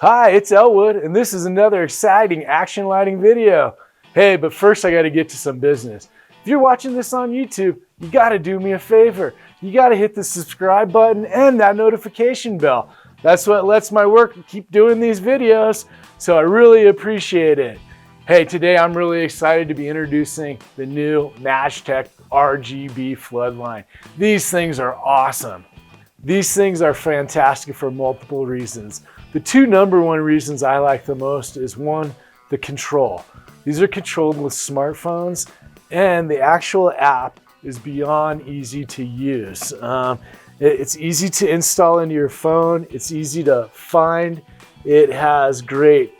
Hi, it's Elwood, and this is another exciting action lighting video. Hey, but first I gotta get to some business. If you're watching this on YouTube, you gotta do me a favor. You gotta hit the subscribe button and that notification bell. That's what lets my work keep doing these videos, so I really appreciate it. Hey, today I'm really excited to be introducing the new MeshTek RGB floodline. These things are awesome. These things are fantastic for multiple reasons. The two number one reasons I like the most is one, the control. These are controlled with smartphones, and the actual app is beyond easy to use. It's easy to install into your phone. It's easy to find. It has great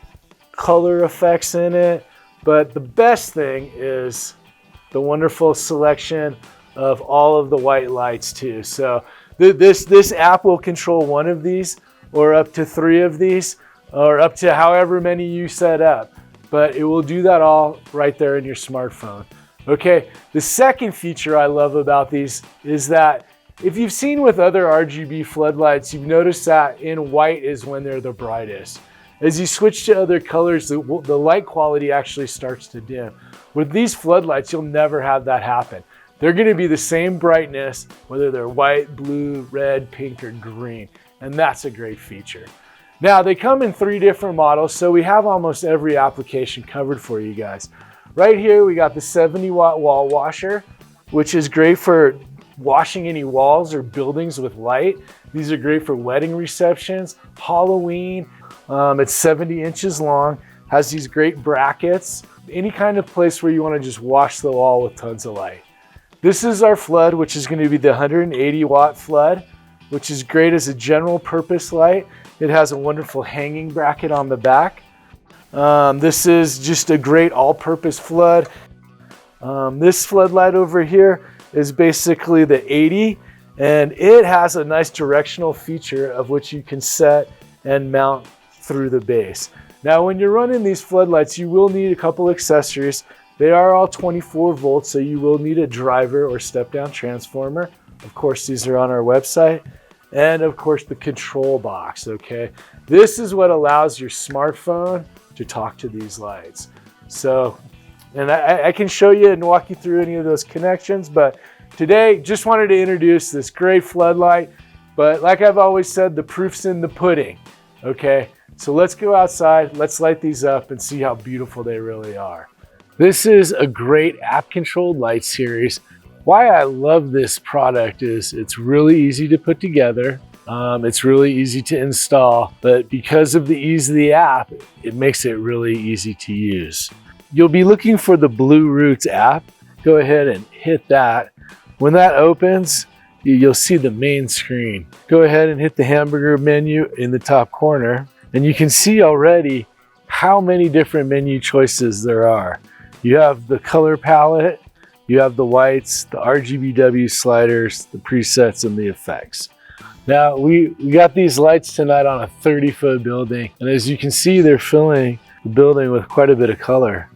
color effects in it, but the best thing is the wonderful selection of all of the white lights too. So this app will control one of these, or up to 3 of these, or up to however many you set up. But it will do that all right there in your smartphone. Okay, the second feature I love about these is that if you've seen with other RGB floodlights, you've noticed that in white is when they're the brightest. As you switch to other colors, the light quality actually starts to dim. With these floodlights, you'll never have that happen. They're gonna be the same brightness, whether they're white, blue, red, pink, or green. And that's a great feature. Now, they come in 3 different models, so we have almost every application covered for you guys. Right here, we got the 70-watt wall washer, which is great for washing any walls or buildings with light. These are great for wedding receptions, Halloween. It's 70 inches long, has these great brackets, any kind of place where you want to just wash the wall with tons of light. This is our flood, which is going to be the 180-watt flood, which is great as a general purpose light. It has a wonderful hanging bracket on the back. This is just a great all-purpose flood. This floodlight over here is basically the 80, and it has a nice directional feature of which you can set and mount through the base. Now, when you're running these floodlights, you will need a couple accessories. They are all 24 volts, so you will need a driver or step-down transformer. Of course, these are on our website. And of course, the control box, okay? This is what allows your smartphone to talk to these lights. So, and I can show you and walk you through any of those connections, but today, just wanted to introduce this great floodlight. But like I've always said, the proof's in the pudding, okay? So let's go outside, let's light these up and see how beautiful they really are. This is a great app-controlled light series. Why I love this product is it's really easy to put together. It's really easy to install, but because of the ease of the app, it makes it really easy to use. You'll be looking for the Blue Roots app. Go ahead and hit that. When that opens, you'll see the main screen. Go ahead and hit the hamburger menu in the top corner, and you can see already how many different menu choices there are. You have the color palette, you have the whites, the RGBW sliders, the presets, and the effects. Now, we got these lights tonight on a 30-foot building, and as you can see, they're filling the building with quite a bit of color.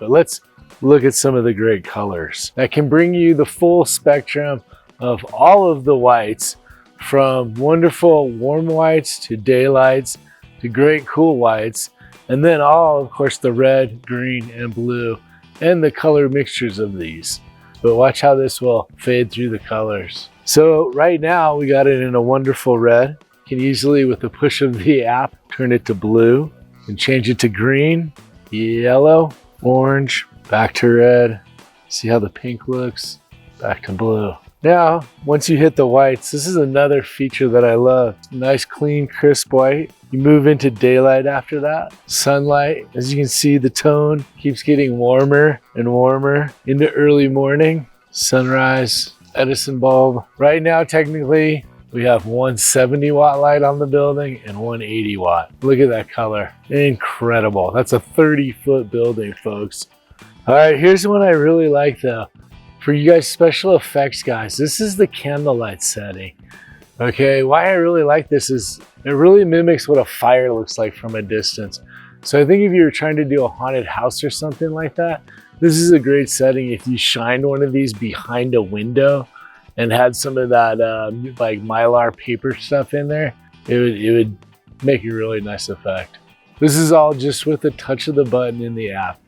But let's look at some of the great colors that can bring you the full spectrum of all of the whites, from wonderful warm whites to daylights to great cool whites, and then all, of course, the red, green, and blue, and the color mixtures of these. But watch how this will fade through the colors. So right now we got it in a wonderful red. You can easily, with the push of the app, turn it to blue and change it to green, yellow, orange, back to red. See how the pink looks? Back to blue. Now, once you hit the whites, this is another feature that I love. Nice, clean, crisp white. You move into daylight after that. Sunlight, as you can see, the tone keeps getting warmer and warmer into early morning. Sunrise, Edison bulb. Right now, technically, we have one 70-watt light on the building and one 80-watt. Look at that color. Incredible. That's a 30-foot building, folks. All right, here's one I really like, though. For you guys special effects guys, this is the candlelight setting. Okay, why I really like this is it really mimics what a fire looks like from a distance. So I think if you're trying to do a haunted house or something like that, this is a great setting. If you shined one of these behind a window and had some of that like Mylar paper stuff in there, it would make a really nice effect. This is all just with a touch of the button in the app.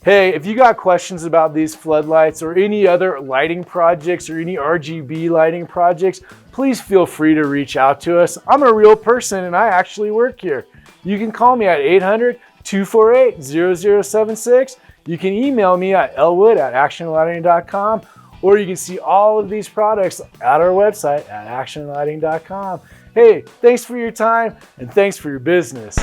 Hey, if you got questions about these floodlights or any other lighting projects or any RGB lighting projects, please feel free to reach out to us. I'm a real person and I actually work here. You can call me at 800-248-0076. You can email me at elwood@actionlighting.com, or you can see all of these products at our website at actionlighting.com. Hey, thanks for your time and thanks for your business.